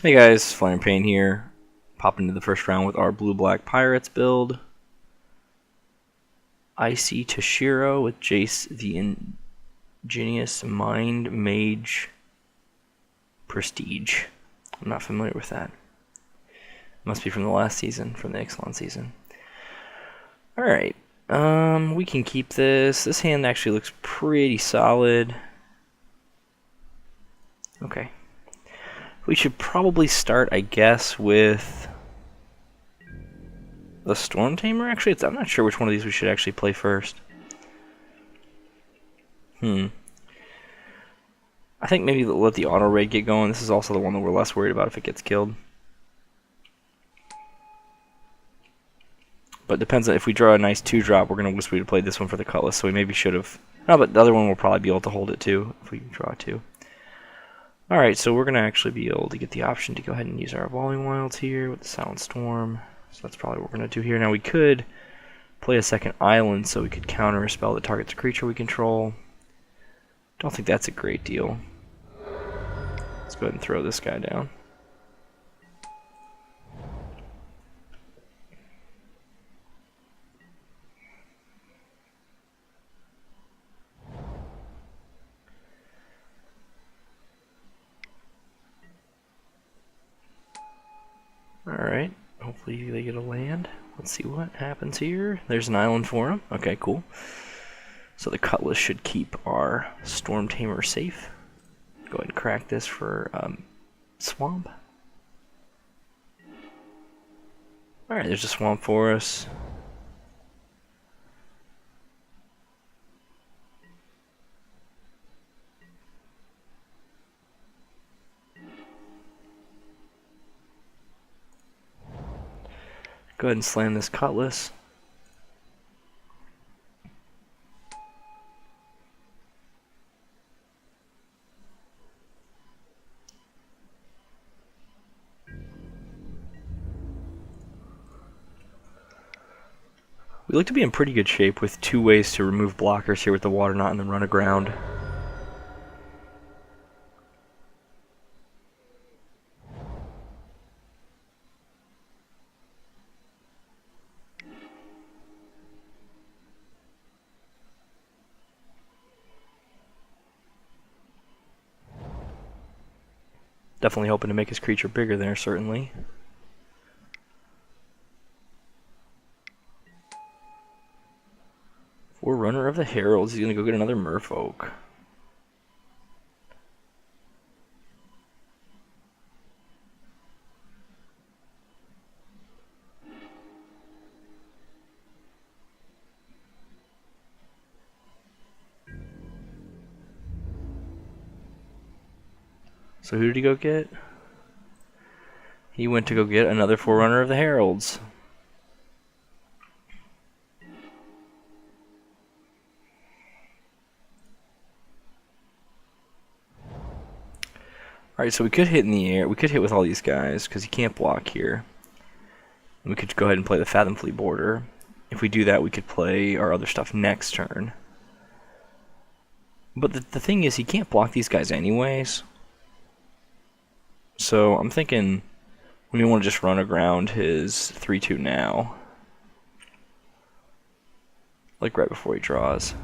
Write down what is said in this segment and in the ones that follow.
Hey guys, Flying Pain here. Pop into the first round with our Blue-Black Pirates build. Icy Toshiro with Jace the Ingenious Mind Mage Prestige. I'm not familiar with that. Must be from the last season, from the Ixalan season. Alright, we can keep this. This hand actually looks pretty solid. Okay. We should probably start, I guess, with the Storm Tamer. Actually, I'm not sure which one of these we should actually play first. I think maybe let the auto raid get going. This is also the one that we're less worried about if it gets killed. But it depends on if we draw a nice 2-drop, we're going to wish we'd played this one for the Cutlass, so we maybe should have. No, but the other one will probably be able to hold it too if we draw 2. Alright, so we're going to actually be able to get the option to go ahead and use our Evolving Wilds here with the Silent Storm. So that's probably what we're going to do here. Now we could play a second island so we could counter a spell that targets a creature we control. Don't think that's a great deal. Let's go ahead and throw this guy down. Alright, hopefully they get a land. Let's see what happens here. There's an island for them. Okay, cool. So the Cutlass should keep our Storm Tamer safe. Go ahead and crack this for Swamp. Alright, there's a Swamp for us. Go ahead and slam this Cutlass. We look to be in pretty good shape with 2 ways to remove blockers here with the Water Knot and then run aground. Definitely hoping to make his creature bigger there, certainly. Forerunner of the Heralds. He's going to go get another Merfolk. So who did he go get? He went to go get another Forerunner of the Heralds. Alright, so we could hit in the air. We could hit with all these guys, because he can't block here. We could go ahead and play the Fathomfleet Border. If we do that, we could play our other stuff next turn. But the thing is, he can't block these guys anyways. So I'm thinking we want to just run aground his 3/2 now. Like right before he draws.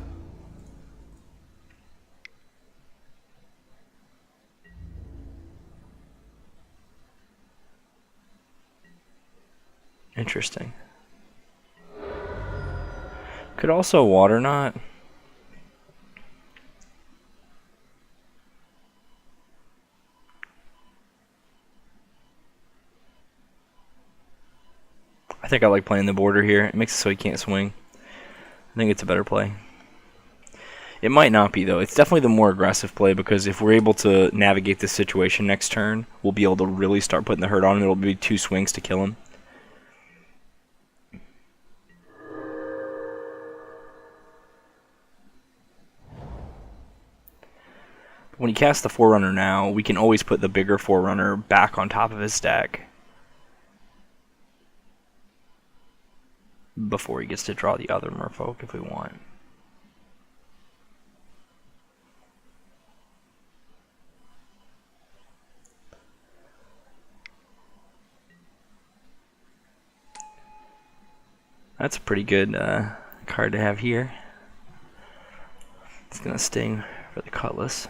Interesting. Could also Water Knot. I think I like playing the border here. It makes it so he can't swing. I think it's a better play. It might not be, though. It's definitely the more aggressive play, because if we're able to navigate this situation next turn, we'll be able to really start putting the hurt on him. It'll be 2 swings to kill him. When he casts the Forerunner now, we can always put the bigger Forerunner back on top of his deck before he gets to draw the other Merfolk if we want. That's a pretty good card to have here. It's gonna sting for the Cutlass.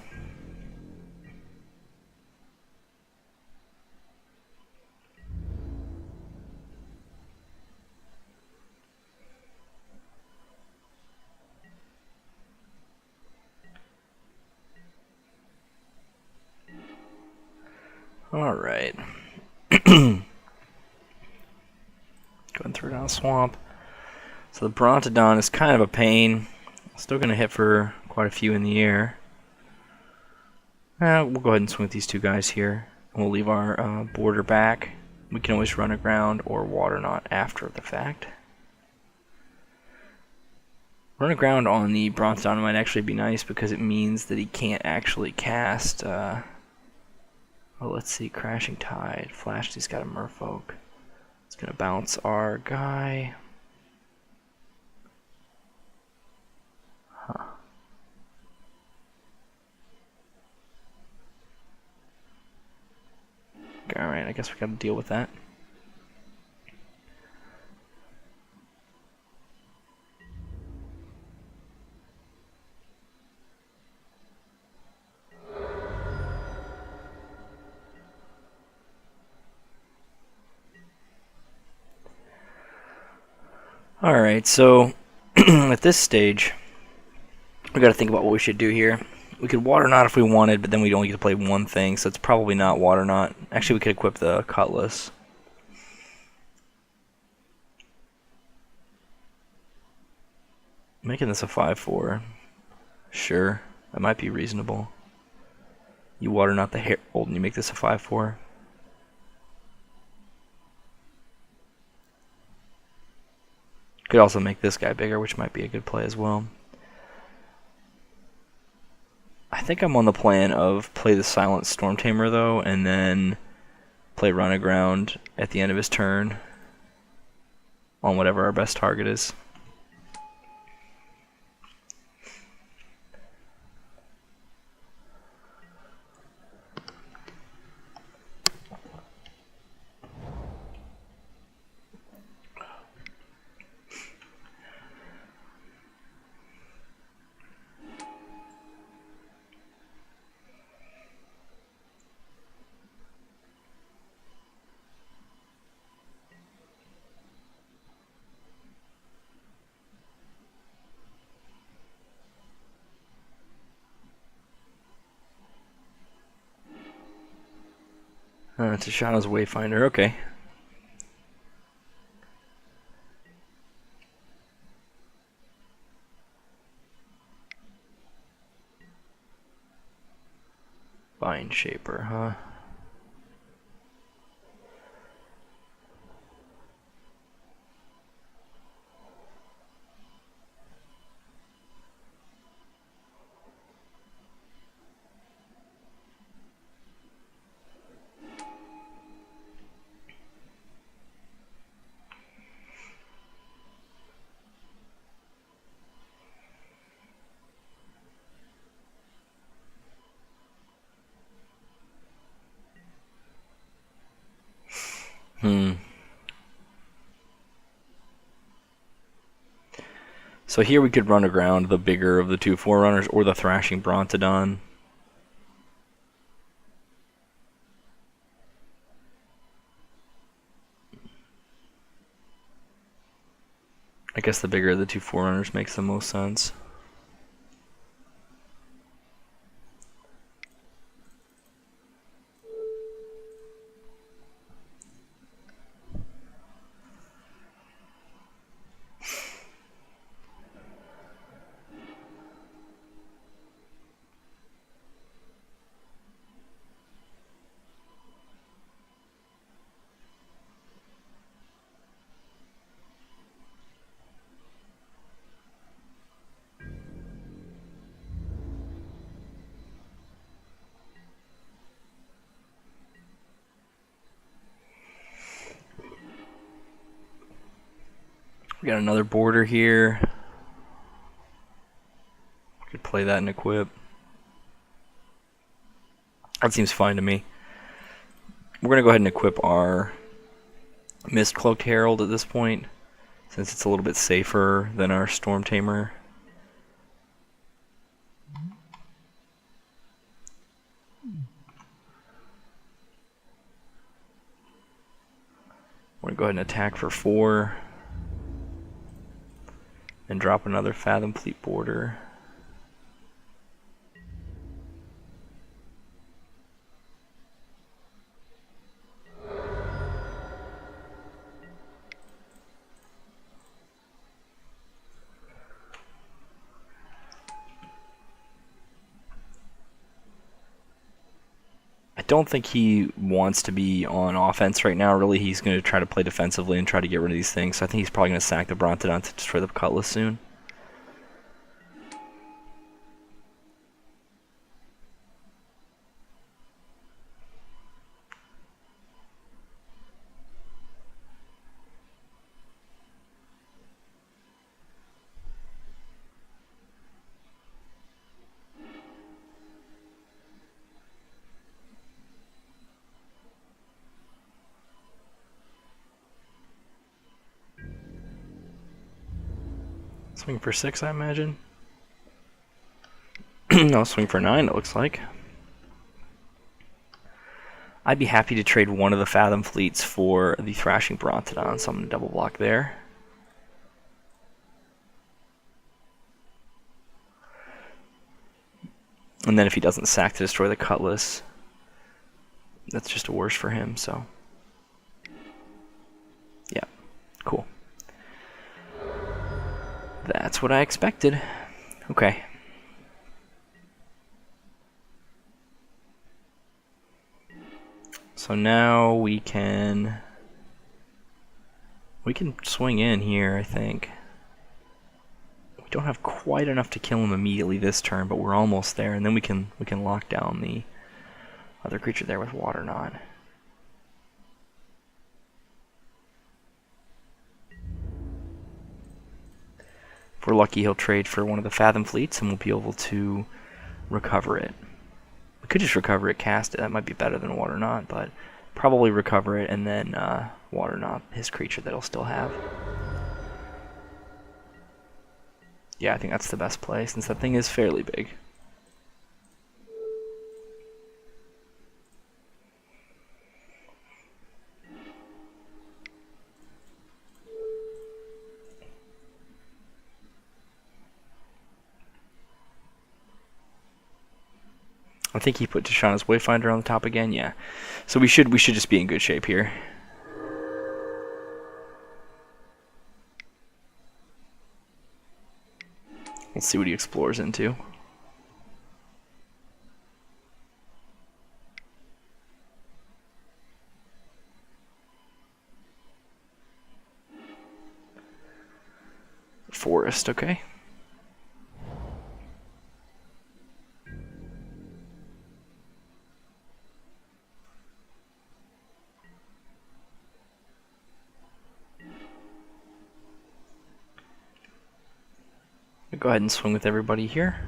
Alright. Going through down the swamp. So the Brontodon is kind of a pain. Still going to hit for quite a few in the air. We'll go ahead and swing with these two guys here. We'll leave our border back. We can always run aground or water knot after the fact. Run aground on the Brontodon might actually be nice because it means that he can't actually cast. Oh, let's see, Crashing Tide. Flashy's got a Merfolk. It's gonna bounce our guy. Huh. Alright, I guess we gotta deal with that. Alright, so at this stage, we got to think about what we should do here. We could Water Knot if we wanted, but then we'd only get to play one thing, so it's probably not Water Knot. Actually, we could equip the Cutlass. Making this a 5/4. Sure, that might be reasonable. You Water Knot the Herald and you make this a 5/4. Could also make this guy bigger, which might be a good play as well. I think I'm on the plan of play the Silent Storm Tamer though, and then play Run Aground at the end of his turn on whatever our best target is. Tishana's Wayfinder, okay. Vine Shaper, huh? So here we could run aground the bigger of the two Forerunners or the Thrashing Brontodon. I guess the bigger of the two Forerunners makes the most sense. We got another border here. We could play that and equip. That seems fine to me. We're going to go ahead and equip our Mist Cloaked Herald at this point. since it's a little bit safer than our Storm Tamer. We're going to go ahead and attack for 4. And drop another Fathom Fleet Boarder. I don't think he wants to be on offense right now. Really, he's going to try to play defensively and try to get rid of these things. So I think he's probably going to sack the Brontodon to destroy the Cutlass soon. Swing for 6, I imagine. No, swing for 9, it looks like. I'd be happy to trade one of the Fathom Fleets for the Thrashing Brontodon, so I'm going to double block there. And then if he doesn't sack to destroy the Cutlass, that's just a worse for him, so. Yeah, cool. That's what I expected. Okay. So now we can swing in here, I think. We don't have quite enough to kill him immediately this turn, but we're almost there, and then we can lock down the other creature there with Water Knot. If we're lucky, he'll trade for one of the Fathom Fleets, and we'll be able to recover it. We could just recover it, cast it. That might be better than Water Knot, but probably recover it and then Water Knot his creature that he'll still have. Yeah, I think that's the best play, since that thing is fairly big. I think he put Tishana's Wayfinder on the top again, yeah. So we should just be in good shape here. Let's see what he explores into. Forest, okay. Go ahead and swing with everybody here.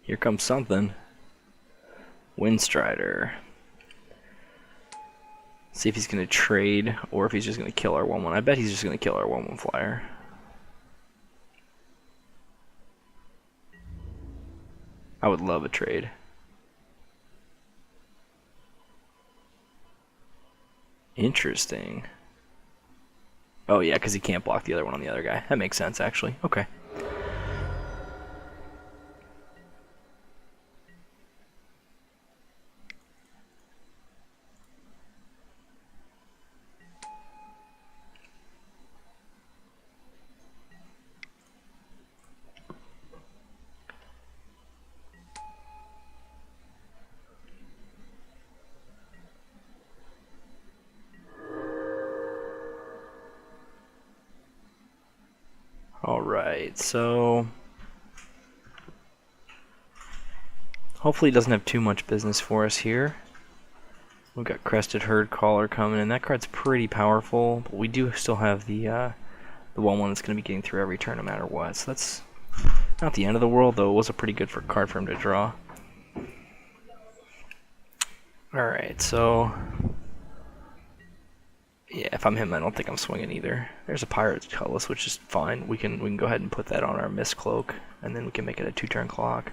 Here comes something. Windstrider. See if he's going to trade or if he's just going to kill our 1/1. I bet he's just going to kill our 1/1 flyer. I would love a trade. Interesting. Oh yeah, because he can't block the other one on the other guy. That makes sense, actually. Okay. Alright, so hopefully he doesn't have too much business for us here. We've got Crested Herd Caller coming, and that card's pretty powerful, but we do still have the 1/1 that's going to be getting through every turn no matter what, so that's Not the end of the world, though. It was a pretty good card for him to draw. Alright, so... yeah, if I'm him, I don't think I'm swinging either. There's a Pirate's Cutlass, which is fine. We can go ahead and put that on our Mist Cloak, and then we can make it a 2-turn clock.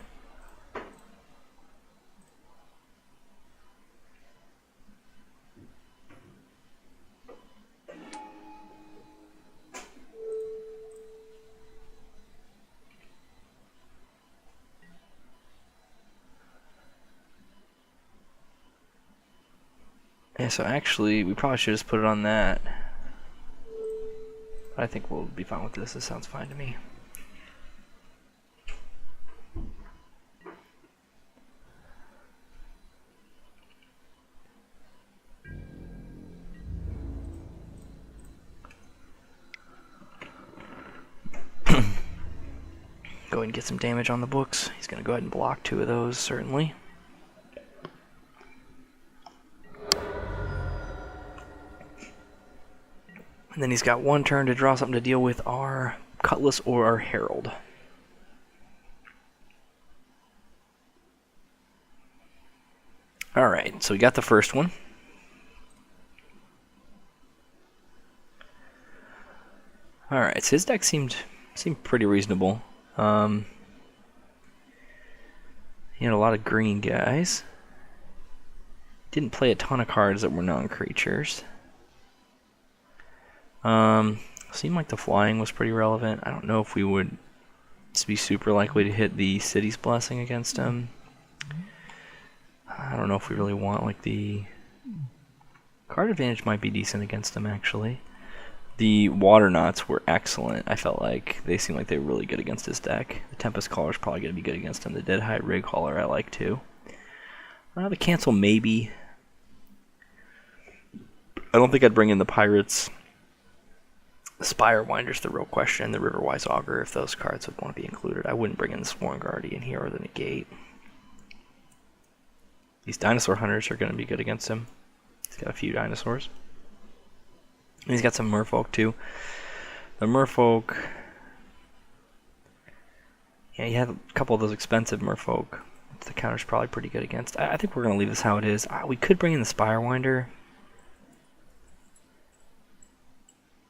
Yeah, so actually, we probably should just put it on that. I think we'll be fine with this. This sounds fine to me. Go ahead and get some damage on the books. He's going to go ahead and block 2 of those, certainly. And then he's got 1 turn to draw something to deal with our Cutlass or our Herald. Alright, so we got the first one. Alright, so his deck seemed pretty reasonable. He had a lot of green guys. Didn't play a ton of cards that were non-creatures. Seemed like the flying was pretty relevant. I don't know if we would be super likely to hit the City's Blessing against him. I don't know if we really want, like, the card advantage might be decent against him, actually. The Water Knots were excellent. I felt like they seemed like they were really good against his deck. The Tempest Caller is probably going to be good against him. The Deadhide Rig Hauler I like, too. The Cancel, maybe. I don't think I'd bring in the Pirates. The Spirewinder's the real question. The Riverwise Augur, if those cards would want to be included. I wouldn't bring in the Sworn Guardian here or the Negate. These Dinosaur Hunters are going to be good against him. He's got a few dinosaurs. And he's got some Merfolk too. The Merfolk... yeah, he had a couple of those expensive Merfolk. The counter's probably pretty good against. I think we're going to leave this how it is. We could bring in the Spirewinder.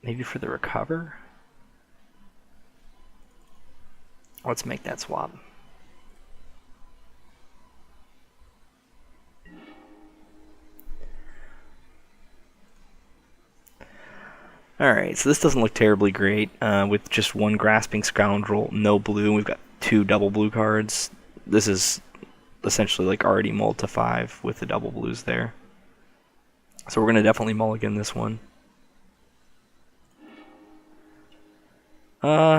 Maybe for the Recover? Let's make that swap. Alright, so this doesn't look terribly great. With just 1 Grasping Scoundrel, no blue, we've got 2 double blue cards. This is essentially like already mulled to 5 with the double blues there. So we're going to definitely mulligan this one.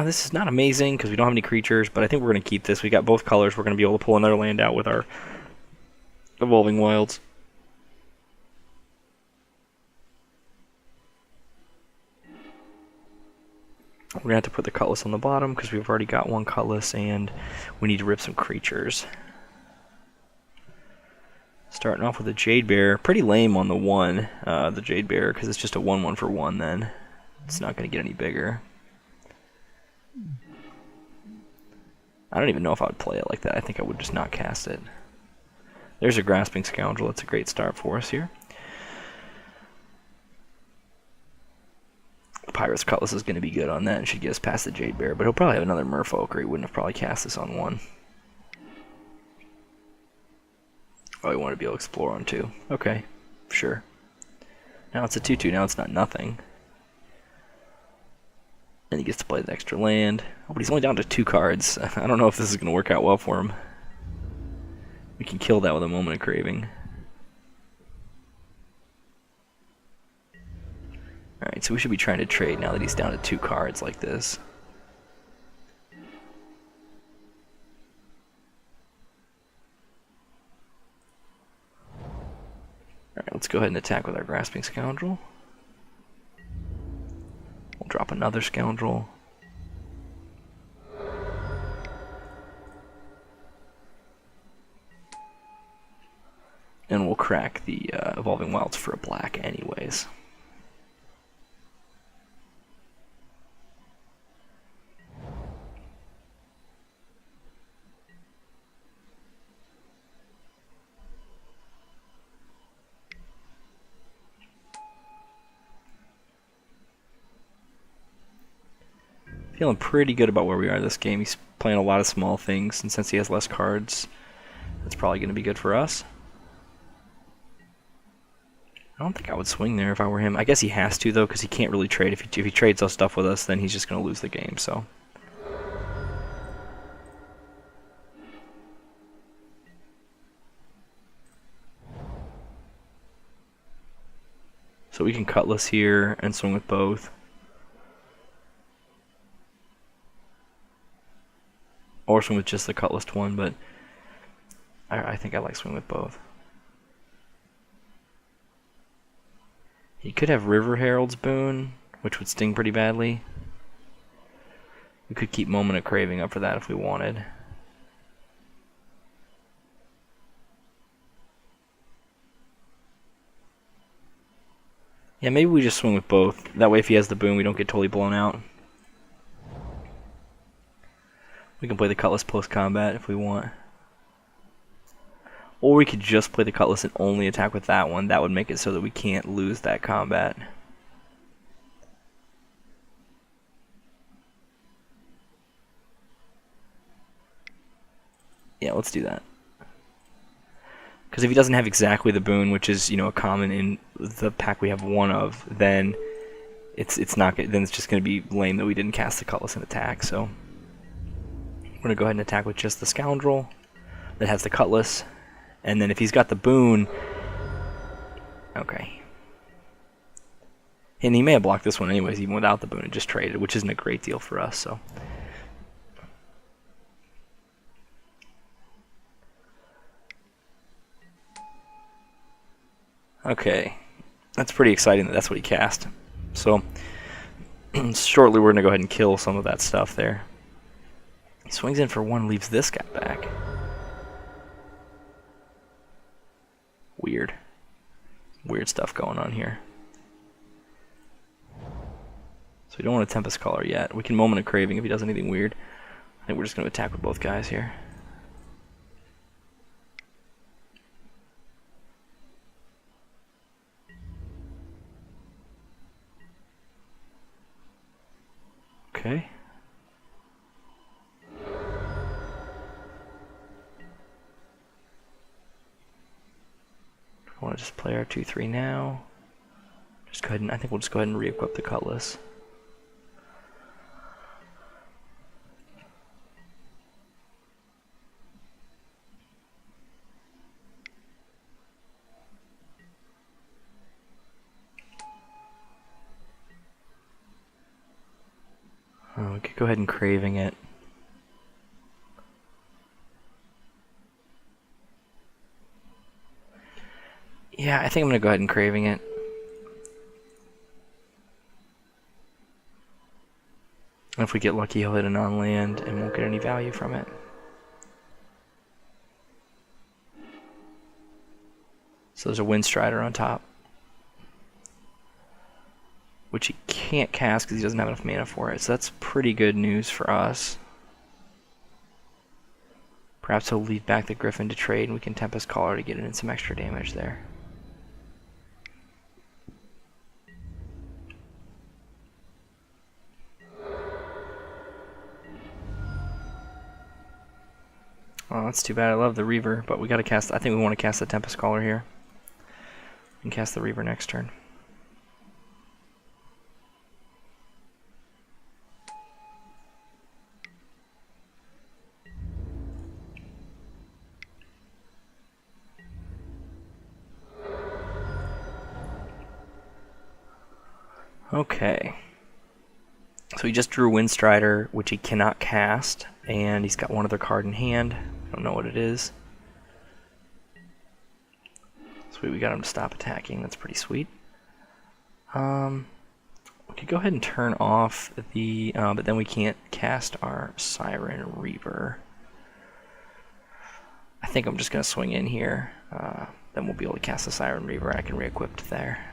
This is not amazing because we don't have any creatures, but I think we're going to keep this. We got both colors. We're going to be able to pull another land out with our Evolving Wilds. We're going to have to put the Cutlass on the bottom because we've already got 1 Cutlass and we need to rip some creatures. Starting off with a Jade Bear. Pretty lame on the 1, the Jade Bear, because it's just a 1/1 for 1 then. It's not going to get any bigger. I don't even know if I would play it like that. I think I would just not cast it. There's a Grasping Scoundrel. That's a great start for us here. Pirate's Cutlass is going to be good on that and should get us past the Jade Bear, but he'll probably have another Merfolk or he wouldn't have probably cast this on 1. Oh, he wanted to be able to explore on 2. Okay, sure. Now it's a 2/2. Now it's not nothing. And he gets to play the extra land. Oh, but he's only down to 2 cards. I don't know if this is going to work out well for him. We can kill that with a Moment of Craving. Alright, so we should be trying to trade now that he's down to 2 cards like this. Alright, let's go ahead and attack with our Grasping Scoundrel. We'll drop another Scoundrel. And we'll crack the Evolving Wilds for a black anyways. Feeling pretty good about where we are this game. He's playing a lot of small things, and since he has less cards, that's probably going to be good for us. I don't think I would swing there if I were him. I guess he has to, though, because he can't really trade. If he trades those stuff with us, then he's just going to lose the game, so... So we can Cutlass here and swing with both. Or swing with just the Cutlass one, but I think I like swing with both. He could have River Herald's Boon, which would sting pretty badly. We could keep Moment of Craving up for that if we wanted. Yeah, maybe we just swing with both. That way if he has the boon, we don't get totally blown out. We can play the Cutlass post-combat if we want. Or we could just play the Cutlass and only attack with that one. That would make it so that we can't lose that combat. Yeah, let's do that. Because if he doesn't have exactly the boon, which is, you know, a common in the pack we have one of, then it's just going to be lame that we didn't cast the Cutlass and attack. So we're going to go ahead and attack with just the Scoundrel that has the Cutlass, and then if he's got the boon, okay. And he may have blocked this one anyways, even without the boon, and just traded, which isn't a great deal for us. So. Okay, that's pretty exciting that that's what he cast. So, shortly we're going to go ahead and kill some of that stuff there. He swings in for one, leaves this guy back. Weird. Weird stuff going on here. So we don't want a Tempest Caller yet. We can Moment of Craving if he does anything weird. I think we're just going to attack with both guys here. Okay. I want to just play our 2/3 now. Just go ahead and I think we'll just go ahead and re-equip the Cutlass. Oh, we could go ahead and Craving it. Yeah, I think I'm going to go ahead and Craving it. And if we get lucky, he'll hit a non-land and won't get any value from it. So there's a Windstrider on top, which he can't cast because he doesn't have enough mana for it. So that's pretty good news for us. Perhaps he'll leave back the Griffin to trade, and we can Tempest Caller to get in some extra damage there. Oh, that's too bad. I love the Reaver, but we got to cast. I think we want to cast the Tempest Caller here. We can cast the Reaver next turn. Okay. So he just drew Windstrider, which he cannot cast, and he's got one other card in hand. I don't know what it is. Sweet, we got him to stop attacking. That's pretty sweet. We could go ahead and turn off the, but then we can't cast our Siren Reaver. I think I'm just going to swing in here. Then we'll be able to cast the Siren Reaver, and I can re-equip there.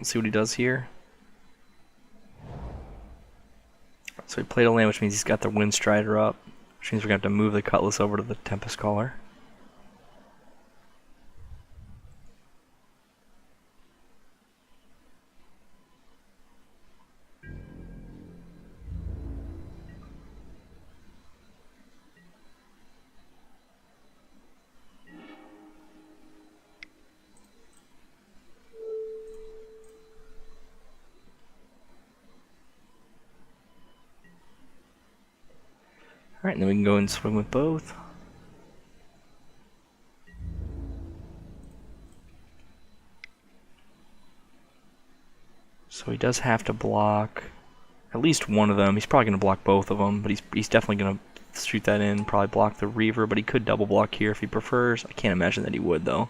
Let's see what he does here. So he played a land, which means he's got the Windstrider up, which means we're going to have to move the Cutlass over to the Tempest Caller. Alright, and then we can go and swing with both. So he does have to block at least one of them. He's probably going to block both of them, but he's definitely going to shoot that in, probably block the Reaver, but he could double block here if he prefers. I can't imagine that he would, though.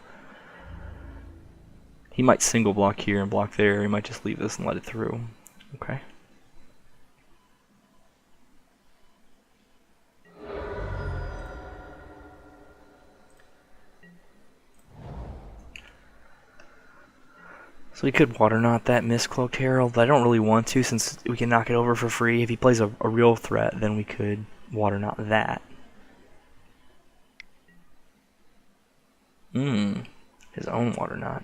He might single block here and block there. He might just leave this and let it through. Okay. So we could Water Knot that Mist-Cloaked Herald, but I don't really want to since we can knock it over for free. If he plays a real threat, then we could Water Knot that. His own Water Knot.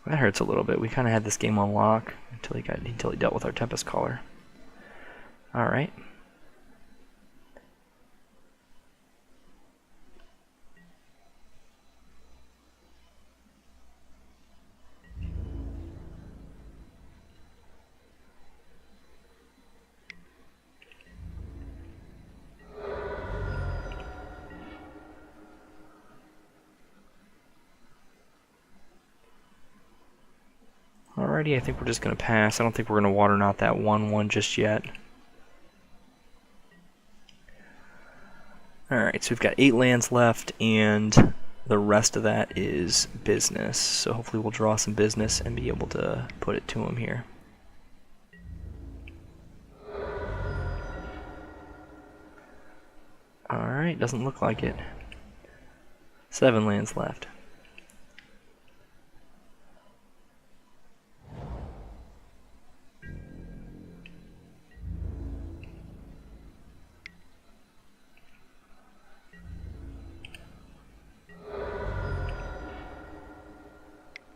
That hurts a little bit. We kind of had this game on lock until he dealt with our Tempest Caller. All right. Alrighty, I think we're just going to pass. I don't think we're going to Water Knot that 1/1 just yet. Alright, so we've got 8 lands left, and the rest of that is business. So hopefully we'll draw some business and be able to put it to him here. Alright, doesn't look like it. 7 lands left.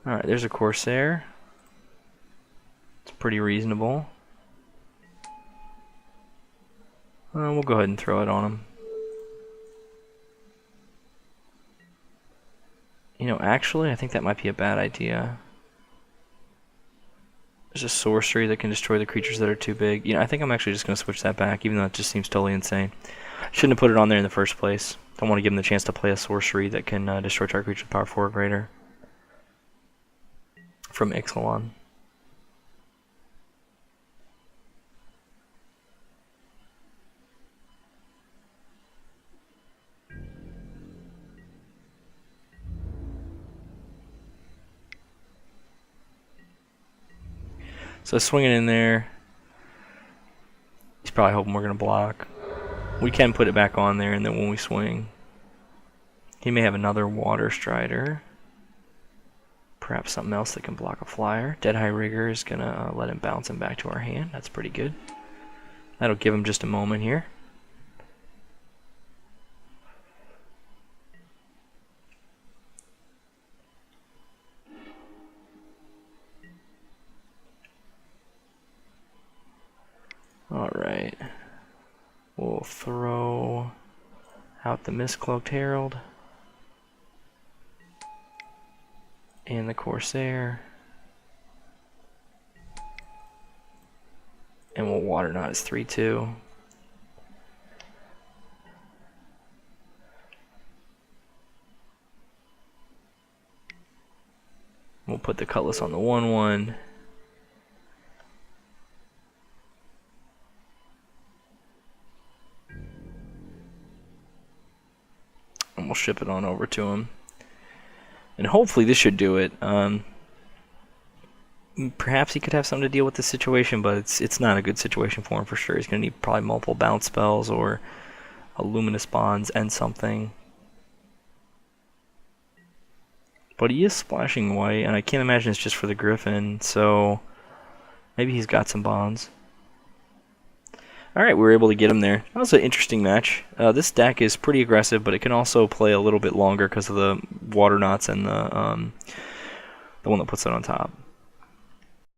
Alright, there's a Corsair. It's pretty reasonable. We'll go ahead and throw it on him. You know, actually, I think that might be a bad idea. There's a sorcery that can destroy the creatures that are too big. You know, I think I'm actually just going to switch that back, even though it just seems totally insane. Shouldn't have put it on there in the first place. Don't want to give him the chance to play a sorcery that can destroy target creature with power 4 or greater. From Ixalan. So swinging in there, he's probably hoping we're going to block. We can put it back on there, and then when we swing, he may have another Water Strider. Perhaps something else that can block a flyer. Deadhigh Rigger is going to let him bounce him back to our hand. That's pretty good. That'll give him just a moment here. Alright. We'll throw out the Mist-Cloaked Herald. And the Corsair. And we'll Water Knot his 3/2. We'll put the Cutlass on the 1/1. And we'll ship it on over to him. And hopefully this should do it. Perhaps he could have something to deal with this situation, but it's not a good situation for him for sure. He's going to need probably multiple bounce spells or a Luminous Bonds and something. But he is splashing white, and I can't imagine it's just for the Griffin, so maybe he's got some bonds. Alright, we were able to get him there. That was an interesting match. This deck is pretty aggressive, but it can also play a little bit longer because of the water knots and the one that puts it on top.